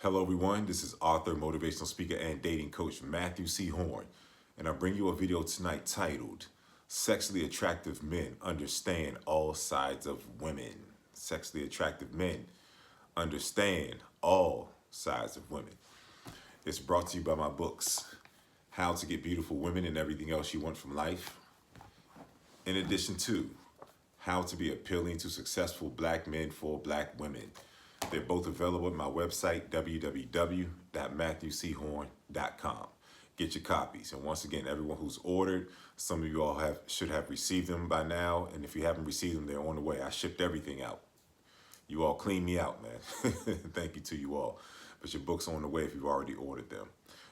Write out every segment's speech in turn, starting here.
Hello, everyone. This is author, motivational speaker, and dating coach Matthew C. Horne, and I bring you a video tonight titled Sexually Attractive Men Understand All Sides of Women. Sexually attractive men understand all sides of women. It's brought to you by my books, How to Get Beautiful Women and Everything Else You Want from Life, in addition to How to Be Appealing to Successful Black Men for Black Women. They're both available at my website, www.matthewchorne.com. Get your copies. And once again, everyone who's ordered, some of you all should have received them by now. And if you haven't received them, they're on the way. I shipped everything out. You all clean me out, man. Thank you to you all. But your book's on the way if you've already ordered them.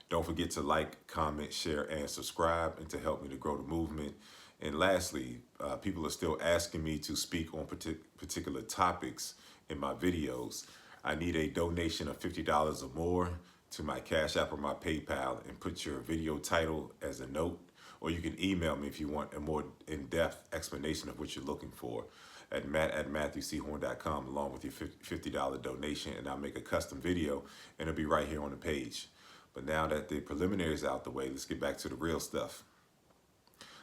Don't forget to like, comment, share, and subscribe, and to help me to grow the movement. And lastly, people are still asking me to speak on particular topics in my videos. I need a donation of $50 or more to my Cash App or my PayPal, and put your video title as a note, or you can email me if you want a more in-depth explanation of what you're looking for at matt@matthewchorne.com, along with your $50 donation, and I'll make a custom video and it'll be right here on the page. But now that the preliminaries out the way, let's get back to the real stuff.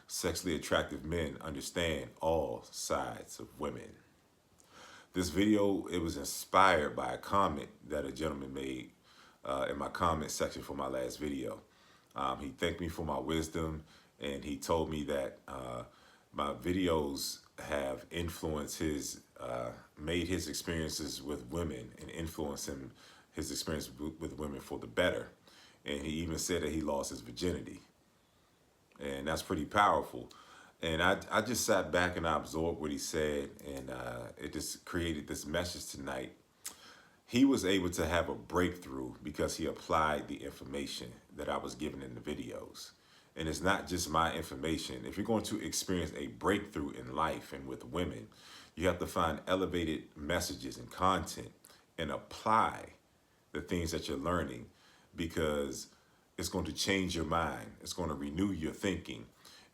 Sexually attractive men understand all sides of women. This video, it was inspired by a comment that a gentleman made in my comment section for my last video. He thanked me for my wisdom, and he told me that my videos have influenced made his experiences with women and influenced his experience with women for the better. And he even said that he lost his virginity. And that's pretty powerful. And I just sat back and I absorbed what he said, and it just created this message tonight. He was able to have a breakthrough because he applied the information that I was given in the videos. And it's not just my information. If you're going to experience a breakthrough in life and with women, you have to find elevated messages and content and apply the things that you're learning, because it's going to change your mind. It's going to renew your thinking,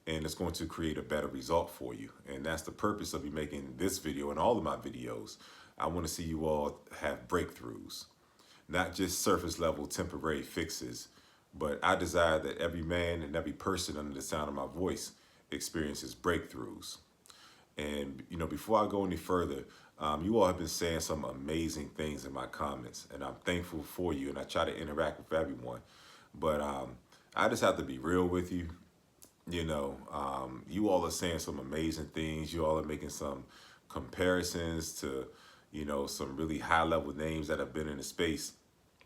and it's going to create a better result for you. And that's the purpose of me making this video and all of my videos. I want to see you all have breakthroughs, not just surface level temporary fixes, but I desire that every man and every person under the sound of my voice experiences breakthroughs. And, you know, before I go any further, you all have been saying some amazing things in my comments, and I'm thankful for you, and I try to interact with everyone. But I just have to be real with you. You know, you all are saying some amazing things. You all are making some comparisons to, you know, some really high level names that have been in the space,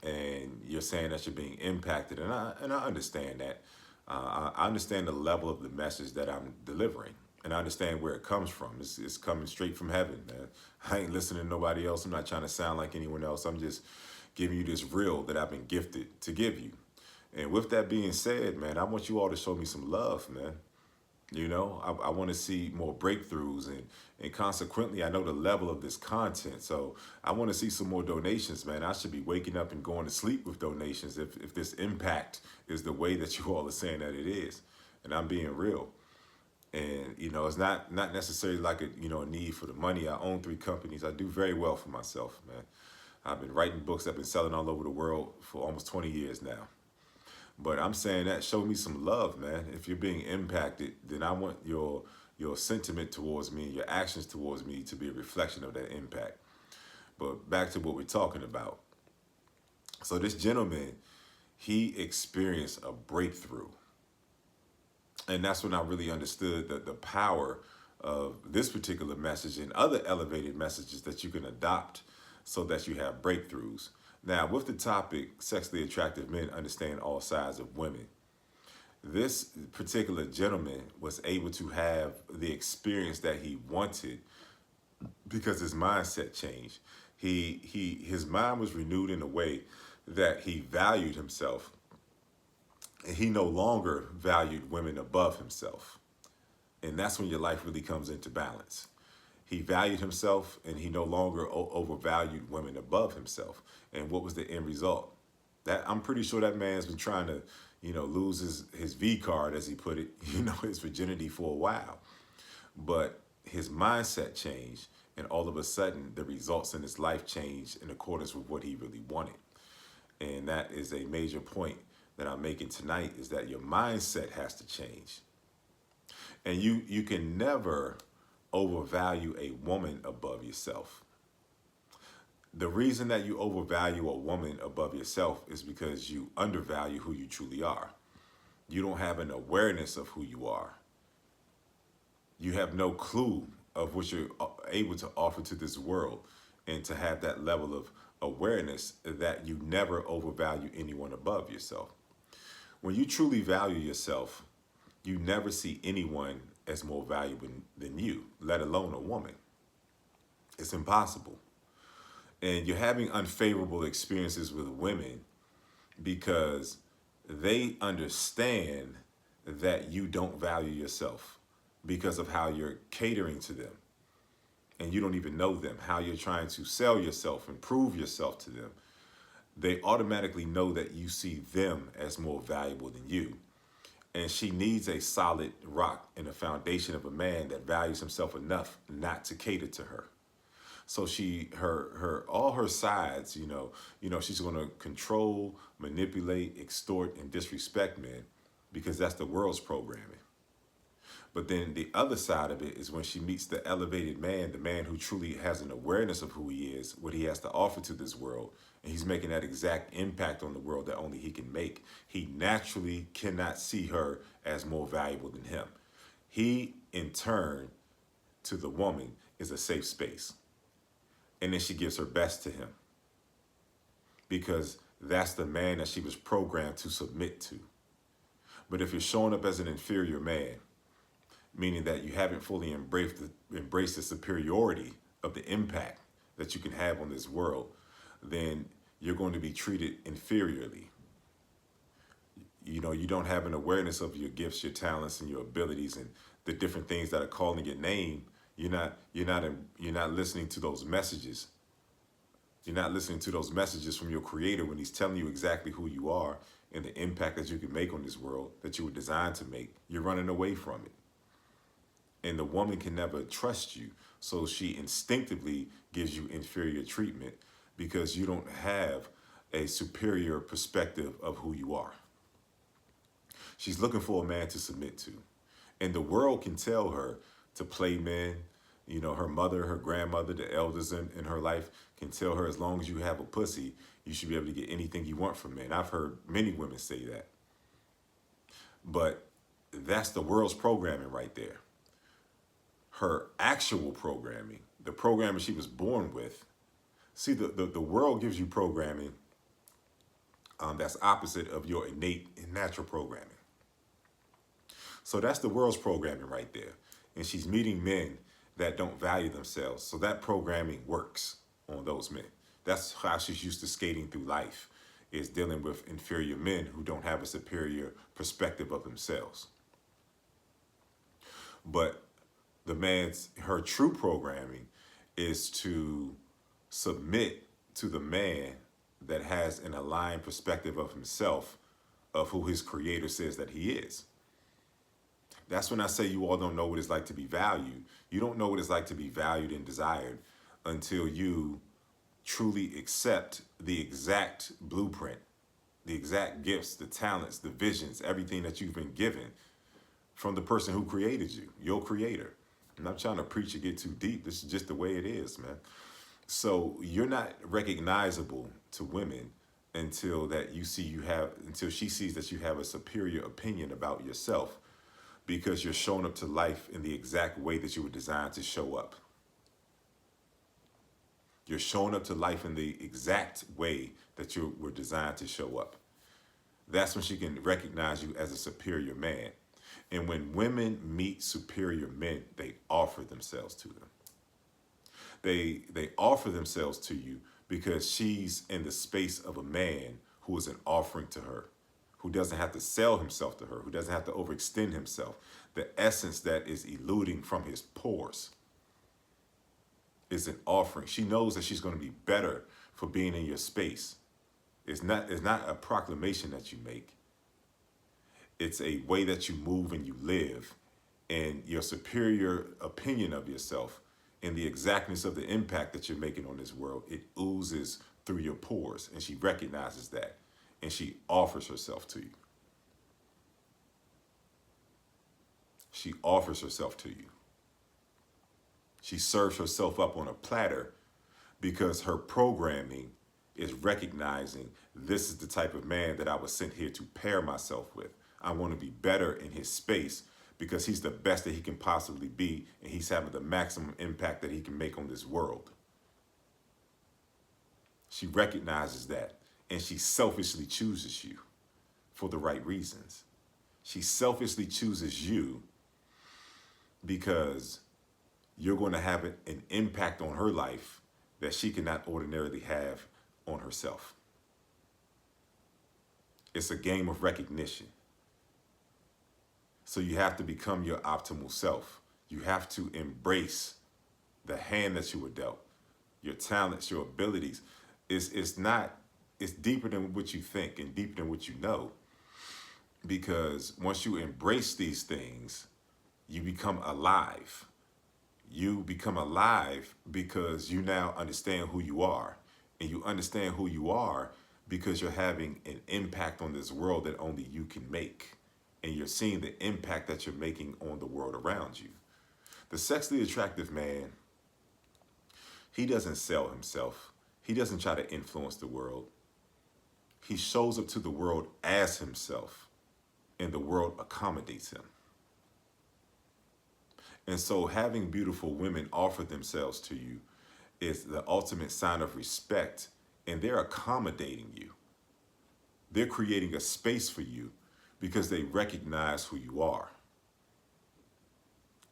and you're saying that you're being impacted, and I understand that. I understand the level of the message that I'm delivering, and I understand where it comes from. It's coming straight from heaven, man. I ain't listening to nobody else. I'm not trying to sound like anyone else. I'm just giving you this real that I've been gifted to give you. And with that being said, man, I want you all to show me some love, man. You know, I want to see more breakthroughs, and consequently, I know the level of this content. So I want to see some more donations, man. I should be waking up and going to sleep with donations if this impact is the way that you all are saying that it is. And I'm being real. And, you know, it's not necessarily like a need for the money. I own 3 companies. I do very well for myself, man. I've been writing books. I've been selling all over the world for almost 20 years now. But I'm saying that show me some love, man. If you're being impacted, then I want your sentiment towards me, your actions towards me, to be a reflection of that impact. But back to what we're talking about. So this gentleman, he experienced a breakthrough. And that's when I really understood the power of this particular message and other elevated messages that you can adopt so that you have breakthroughs. Now, with the topic, sexually attractive men understand all sides of women, this particular gentleman was able to have the experience that he wanted because his mindset changed. His mind was renewed in a way that he valued himself, and he no longer valued women above himself. And that's when your life really comes into balance. He valued himself, and he no longer overvalued women above himself. And what was the end result? That I'm pretty sure that man's been trying to, lose his V card, as he put it, his virginity for a while. But his mindset changed, and all of a sudden the results in his life changed in accordance with what he really wanted. And that is a major point that I'm making tonight, is that your mindset has to change. And you can never overvalue a woman above yourself. The reason that you overvalue a woman above yourself is because you undervalue who you truly are. You don't have an awareness of who you are. You have no clue of what you're able to offer to this world, and to have that level of awareness that you never overvalue anyone above yourself. When you truly value yourself, you never see anyone as more valuable than you, let alone a woman. It's impossible. And you're having unfavorable experiences with women because they understand that you don't value yourself because of how you're catering to them. And you don't even know them, how you're trying to sell yourself and prove yourself to them. They automatically know that you see them as more valuable than you. And she needs a solid rock and a foundation of a man that values himself enough not to cater to her. So all her sides, she's going to control, manipulate, extort, and disrespect men because that's the world's programming. But then the other side of it is when she meets the elevated man, the man who truly has an awareness of who he is, what he has to offer to this world, and he's making that exact impact on the world that only he can make. He naturally cannot see her as more valuable than him. He, in turn, to the woman, is a safe space. And then she gives her best to him because that's the man that she was programmed to submit to. But if you're showing up as an inferior man, meaning that you haven't fully embraced the superiority of the impact that you can have on this world, then you're going to be treated inferiorly. You don't have an awareness of your gifts, your talents, and your abilities, and the different things that are calling your name. You're not listening to those messages. You're not listening to those messages from your creator when he's telling you exactly who you are and the impact that you can make on this world that you were designed to make. You're running away from it. And the woman can never trust you. So she instinctively gives you inferior treatment because you don't have a superior perspective of who you are. She's looking for a man to submit to. And the world can tell her to play men. Her mother, her grandmother, the elders in her life can tell her, as long as you have a pussy, you should be able to get anything you want from men. I've heard many women say that. But that's the world's programming right there. Her actual programming, the programming she was born with. See, the world gives you programming that's opposite of your innate and natural programming. So that's the world's programming right there. And she's meeting men that don't value themselves. So that programming works on those men. That's how she's used to skating through life, is dealing with inferior men who don't have a superior perspective of themselves. But her true programming is to submit to the man that has an aligned perspective of himself, of who his creator says that he is. That's when I say you all don't know what it's like to be valued. You don't know what it's like to be valued and desired until you truly accept the exact blueprint, the exact gifts, the talents, the visions, everything that you've been given from the person who created you, your creator. I'm not trying to preach or get too deep. This is just the way it is, man. So you're not recognizable to women until she sees that you have a superior opinion about yourself, because you're showing up to life in the exact way that you were designed to show up. You're showing up to life in the exact way that you were designed to show up. That's when she can recognize you as a superior man. And when women meet superior men, they offer themselves to them. They offer themselves to you because she's in the space of a man who is an offering to her, who doesn't have to sell himself to her, who doesn't have to overextend himself. The essence that is eluding from his pores is an offering. She knows that she's going to be better for being in your space. It's not a proclamation that you make. It's a way that you move and you live, and your superior opinion of yourself and the exactness of the impact that you're making on this world, it oozes through your pores, and she recognizes that, and she offers herself to you. She offers herself to you. She serves herself up on a platter because her programming is recognizing this is the type of man that I was sent here to pair myself with. I want to be better in his space because he's the best that he can possibly be, and he's having the maximum impact that he can make on this world. She recognizes that, and she selfishly chooses you for the right reasons. She selfishly chooses you because you're going to have an impact on her life that she cannot ordinarily have on herself. It's a game of recognition. So you have to become your optimal self. You have to embrace the hand that you were dealt, your talents, your abilities. It's deeper than what you think and deeper than what you know. Because once you embrace these things, you become alive. You become alive because you now understand who you are. And you understand who you are because you're having an impact on this world that only you can make. And you're seeing the impact that you're making on the world around you. The sexually attractive man, he doesn't sell himself. He doesn't try to influence the world. He shows up to the world as himself, and the world accommodates him. And so having beautiful women offer themselves to you is the ultimate sign of respect, and they're accommodating you. They're creating a space for you because they recognize who you are.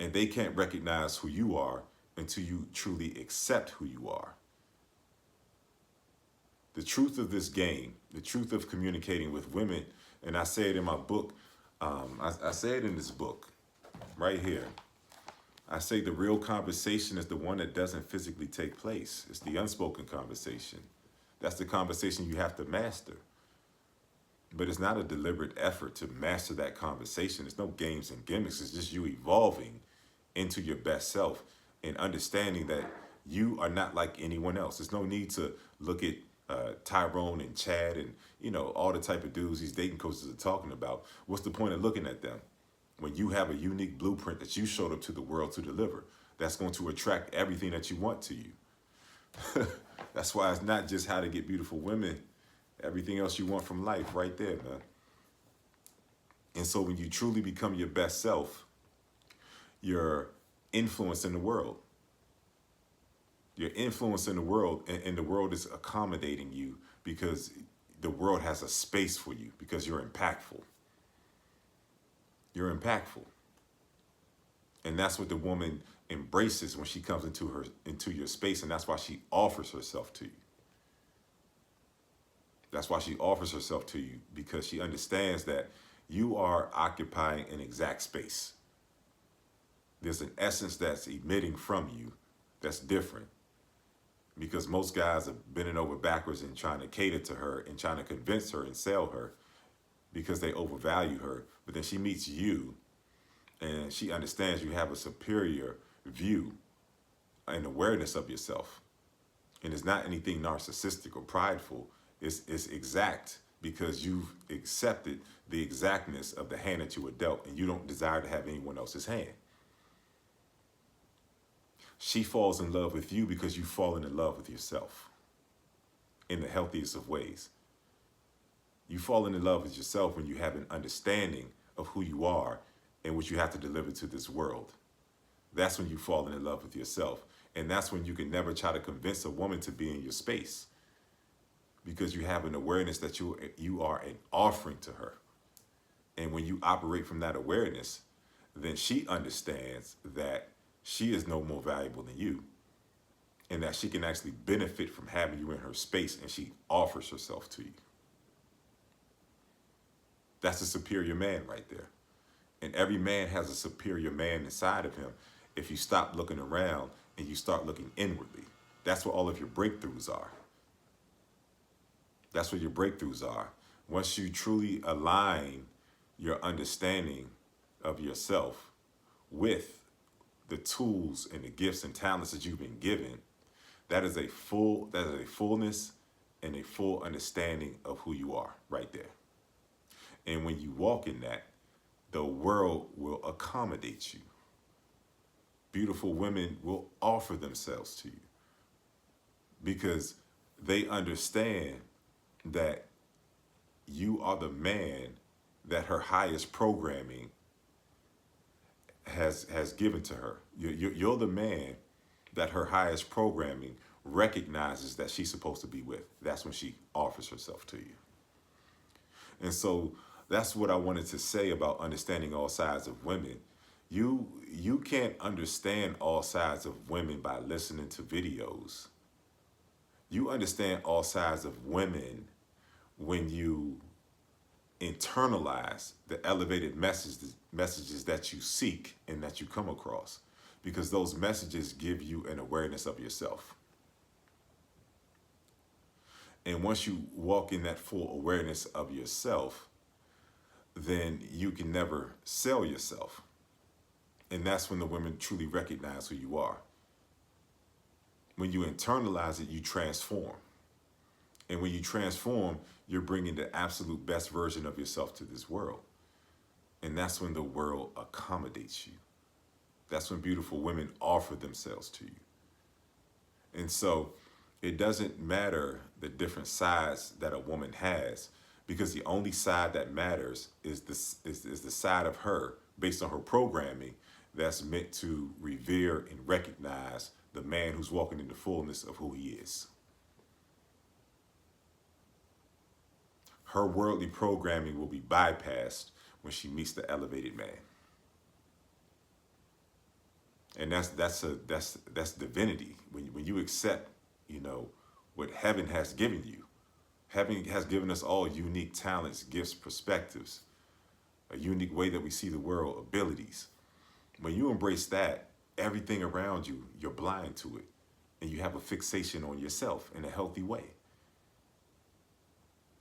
And they can't recognize who you are until you truly accept who you are. The truth of this game, the truth of communicating with women, and I say it in my book, I say it in this book right here. I say the real conversation is the one that doesn't physically take place. It's the unspoken conversation. That's the conversation you have to master. But it's not a deliberate effort to master that conversation. There's no games and gimmicks. It's just you evolving into your best self and understanding that you are not like anyone else. There's no need to look at Tyrone and Chad and, all the type of dudes these dating coaches are talking about. What's the point of looking at them when you have a unique blueprint that you showed up to the world to deliver? That's going to attract everything that you want to you. That's why it's not just how to get beautiful women. Everything else you want from life right there, man. And so when you truly become your best self, you're influencing the world. You're influencing the world, and the world is accommodating you because the world has a space for you because you're impactful. You're impactful. And that's what the woman embraces when she comes into your space, and that's why she offers herself to you. That's why she offers herself to you, because she understands that you are occupying an exact space. There's an essence that's emitting from you that's different, because most guys are bending over backwards and trying to cater to her and trying to convince her and sell her because they overvalue her. But then she meets you and she understands you have a superior view and awareness of yourself. And it's not anything narcissistic or prideful. It's exact because you've accepted the exactness of the hand that you were dealt, and you don't desire to have anyone else's hand. She falls in love with you because you've fallen in love with yourself in the healthiest of ways. You've fallen in love with yourself when you have an understanding of who you are and what you have to deliver to this world. That's when you've fallen in love with yourself. And that's when you can never try to convince a woman to be in your space, because you have an awareness that you are an offering to her. And when you operate from that awareness, then she understands that she is no more valuable than you, and that she can actually benefit from having you in her space, and she offers herself to you. That's a superior man right there. And every man has a superior man inside of him if you stop looking around and you start looking inwardly. That's where all of your breakthroughs are. That's where your breakthroughs are. Once you truly align your understanding of yourself with the tools and the gifts and talents that you've been given, that is a fullness and a full understanding of who you are right there. And when you walk in that, the world will accommodate you. Beautiful women will offer themselves to you because they understand that you are the man that her highest programming has given to her. You're the man that her highest programming recognizes that she's supposed to be with. That's when she offers herself to you. And so that's what I wanted to say about understanding all sides of women. You can't understand all sides of women by listening to videos. You understand all sides of women when you internalize the elevated messages that you seek and that you come across, because those messages give you an awareness of yourself. And once you walk in that full awareness of yourself, then you can never sell yourself. And that's when the women truly recognize who you are. When you internalize it, you transform. And when you transform, you're bringing the absolute best version of yourself to this world. And that's when the world accommodates you. That's when beautiful women offer themselves to you. And so it doesn't matter the different sides that a woman has, because the only side that matters is the side of her, based on her programming, that's meant to revere and recognize the man who's walking in the fullness of who he is. Her worldly programming will be bypassed when she meets the elevated man. And that's divinity. When you accept, what heaven has given you. Heaven has given us all unique talents, gifts, perspectives, a unique way that we see the world, abilities. When you embrace that, everything around you, you're blind to it. And you have a fixation on yourself in a healthy way.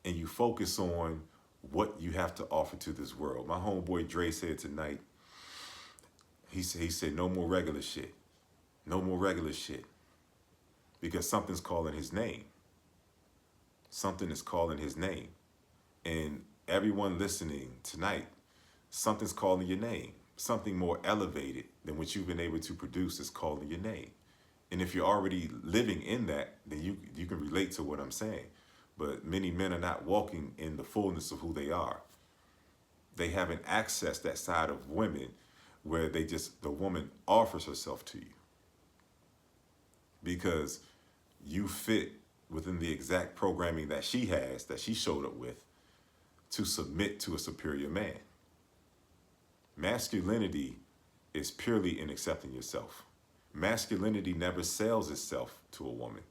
And you focus on what you have to offer to this world. My homeboy Dre said tonight, he said, no more regular shit. No more regular shit. Because something's calling his name. Something is calling his name. And everyone listening tonight, something's calling your name. Something more elevated than what you've been able to produce is calling your name. And if you're already living in that, then you can relate to what I'm saying. But many men are not walking in the fullness of who they are. They haven't accessed that side of women where the woman offers herself to you. Because you fit within the exact programming that she has, that she showed up with, to submit to a superior man. Masculinity is purely in accepting yourself. Masculinity never sells itself to a woman.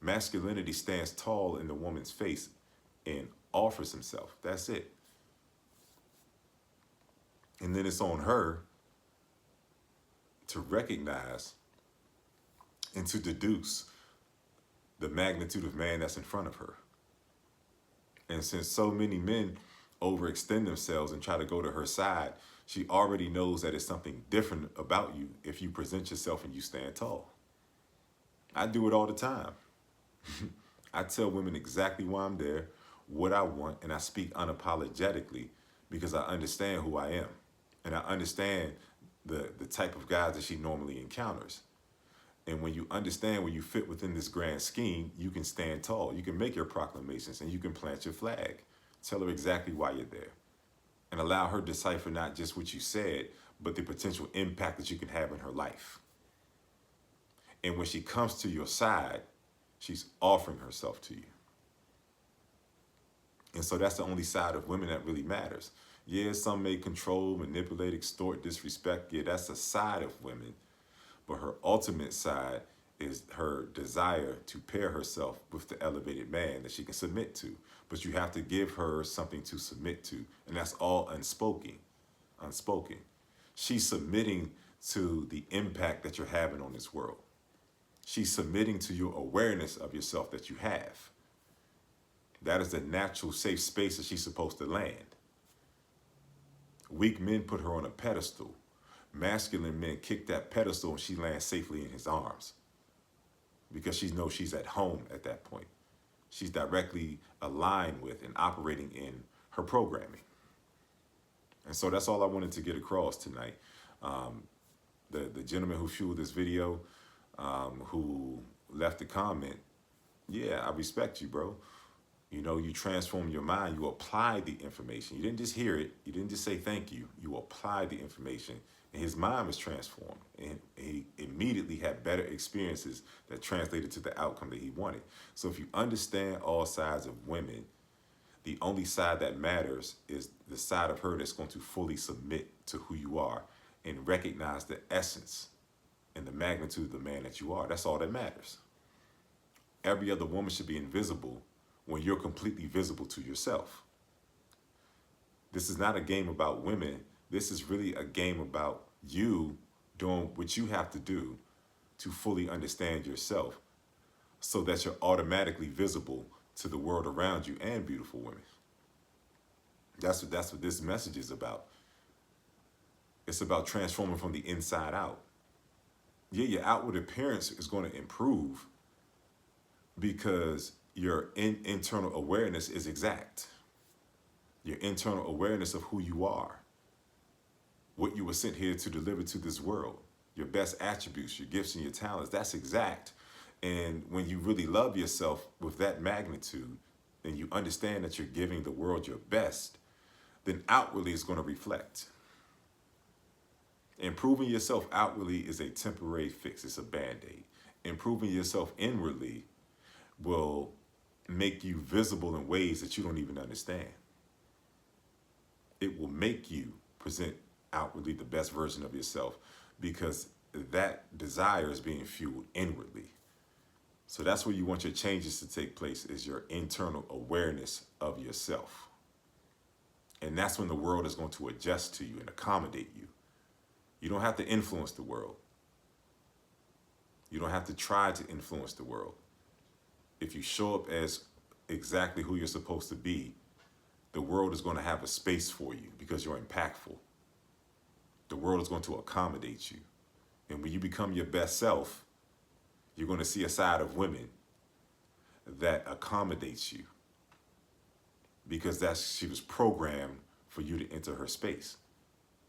Masculinity stands tall in the woman's face and offers himself. That's it. And then it's on her to recognize and to deduce the magnitude of man that's in front of her. And since so many men overextend themselves and try to go to her side, she already knows that it's something different about you if you present yourself and you stand tall. I do it all the time. I tell women exactly why I'm there, what I want, and I speak unapologetically because I understand who I am. And I understand the type of guys that she normally encounters. And when you understand where you fit within this grand scheme, you can stand tall. You can make your proclamations and you can plant your flag. Tell her exactly why you're there. And allow her to decipher not just what you said, but the potential impact that you can have in her life. And when she comes to your side, she's offering herself to you. And so that's the only side of women that really matters. Yeah, some may control, manipulate, extort, disrespect. Yeah, that's a side of women. But her ultimate side is her desire to pair herself with the elevated man that she can submit to. But you have to give her something to submit to. And that's all unspoken. She's submitting to the impact that you're having on this world. She's submitting to your awareness of yourself that you have. That is the natural safe space that she's supposed to land. Weak men put her on a pedestal. Masculine men kick that pedestal and she lands safely in his arms because she knows she's at home at that point. she's directly aligned with and operating in her programming. And so that's all I wanted to get across tonight. Um, the gentleman who fueled this video, who left a comment, yeah, I respect you, bro. You know, you transform your mind, you apply the information. You didn't just hear it, you didn't just say thank you, you applied the information. And his mind was transformed. And he immediately had better experiences that translated to the outcome that he wanted. So if you understand all sides of women, the only side that matters is the side of her that's going to fully submit to who you are and recognize the essence and the magnitude of the man that you are. That's all that matters. Every other woman should be invisible when you're completely visible to yourself. This is not a game about women. This is really a game about you doing what you have to do to fully understand yourself so that you're automatically visible to the world around you and beautiful women. That's what this message is about. It's about transforming from the inside out. Yeah, your outward appearance is going to improve because your internal awareness is exact. Your internal awareness of who you are, what you were sent here to deliver to this world, your best attributes, your gifts and your talents, that's exact. And when you really love yourself with that magnitude, and you understand that you're giving the world your best, then outwardly it's going to reflect. Improving yourself outwardly is a temporary fix. It's a Band-Aid. Improving yourself inwardly will make you visible in ways that you don't even understand. It will make you present outwardly the best version of yourself because that desire is being fueled inwardly. So that's where you want your changes to take place, is your internal awareness of yourself. And that's when the world is going to adjust to you and accommodate you. You don't have to influence the world. You don't have to try to influence the world. If you show up as exactly who you're supposed to be, the world is going to have a space for you because you're impactful. The world is going to accommodate you. And when you become your best self, you're going to see a side of women that accommodates you because she was programmed for you to enter her space.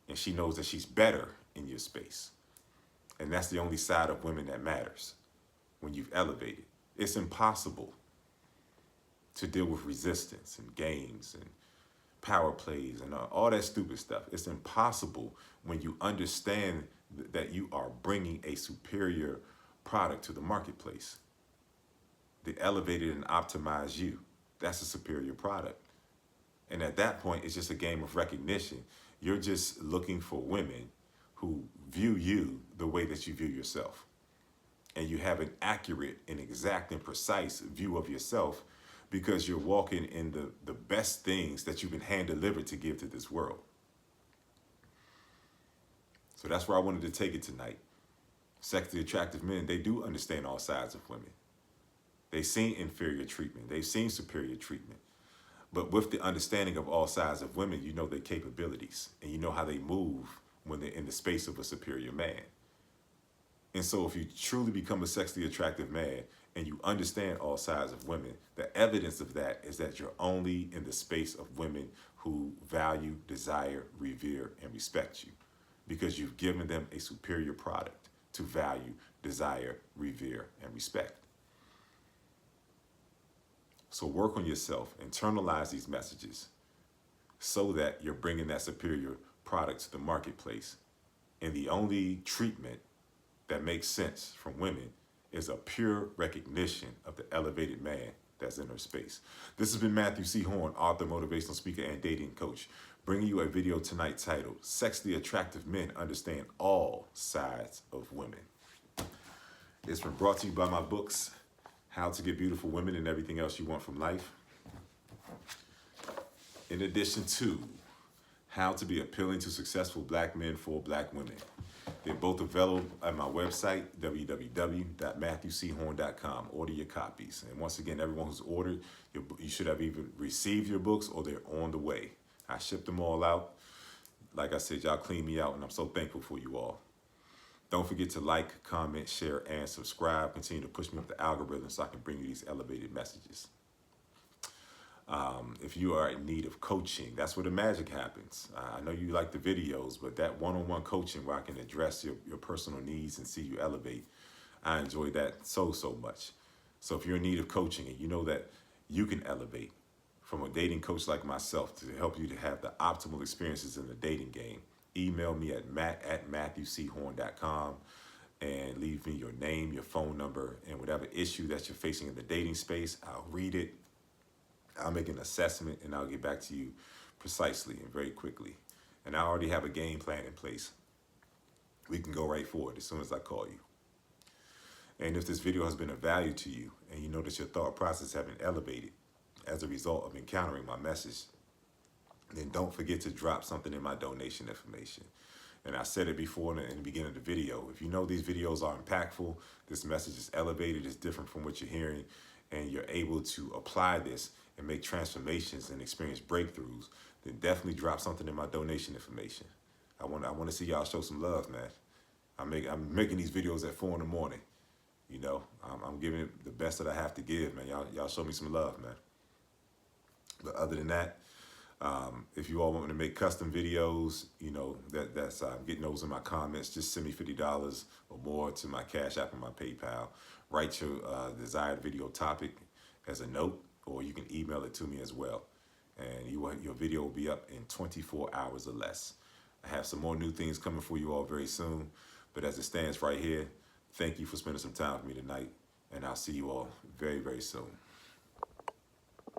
And she knows that she's better in your space. And that's the only side of women that matters when you've elevated. It's impossible to deal with resistance and games and power plays and all that stupid stuff. It's impossible when you understand that you are bringing a superior product to the marketplace. The elevated and optimized you. That's a superior product. And at that point, it's just a game of recognition. You're just looking for women who view you the way that you view yourself. And you have an accurate and exact and precise view of yourself because you're walking in the best things that you've been hand-delivered to give to this world. So that's where I wanted to take it tonight. Sexually attractive men, they do understand all sides of women. They've seen inferior treatment. They've seen superior treatment. But with the understanding of all sides of women, you know their capabilities and you know how they move when they're in the space of a superior man. And so if you truly become a sexually attractive man and you understand all sides of women, the evidence of that is that you're only in the space of women who value, desire, revere, and respect you because you've given them a superior product to value, desire, revere, and respect. So work on yourself, internalize these messages so that you're bringing that superior product to the marketplace. And the only treatment that makes sense from women is a pure recognition of the elevated man that's in her space. This has been Matthew C. Horne, author, motivational speaker, and dating coach, bringing you a video tonight titled, Sexually Attractive Men Understand All Sides of Women. It's been brought to you by my books, How to Get Beautiful Women and Everything Else You Want from Life, in addition to How to Be Appealing to Successful Black Men for Black Women. They're both available at my website, www.matthewchorne.com. Order your copies. And once again, everyone who's ordered, you should have even received your books or they're on the way. I shipped them all out. Like I said, y'all clean me out, and I'm so thankful for you all. Don't forget to like, comment, share, and subscribe. Continue to push me up the algorithm so I can bring you these elevated messages. if you are in need of coaching, that's where the magic happens. I know you like the videos, but that one-on-one coaching where I can address your personal needs and see you elevate, I enjoy that so much. So if you're in need of coaching and you know that you can elevate from a dating coach like myself to help you to have the optimal experiences in the dating game, email me at matt@matthewchorne.com and leave me your name, your phone number, and whatever issue that you're facing in the dating space. I'll read it, I'll make an assessment, and I'll get back to you precisely and very quickly. And I already have a game plan in place. We can go right forward as soon as I call you. And if this video has been of value to you and you notice your thought process have been elevated as a result of encountering my message, then don't forget to drop something in my donation information. And I said it before in the beginning of the video. If you know these videos are impactful, this message is elevated, it's different from what you're hearing, and you're able to apply this and make transformations and experience breakthroughs, then definitely drop something in my donation information. I want to see y'all show some love, man. I'm making these videos at 4 in the morning. You know, I'm giving it the best that I have to give, man. Y'all show me some love, man. But other than that, if you all want me to make custom videos, you know, that's getting those in my comments. Just send me $50 or more to my Cash App and my PayPal. Write your desired video topic as a note, or you can email it to me as well. And your video will be up in 24 hours or less. I have some more new things coming for you all very soon. But as it stands right here, thank you for spending some time with me tonight. And I'll see you all very soon.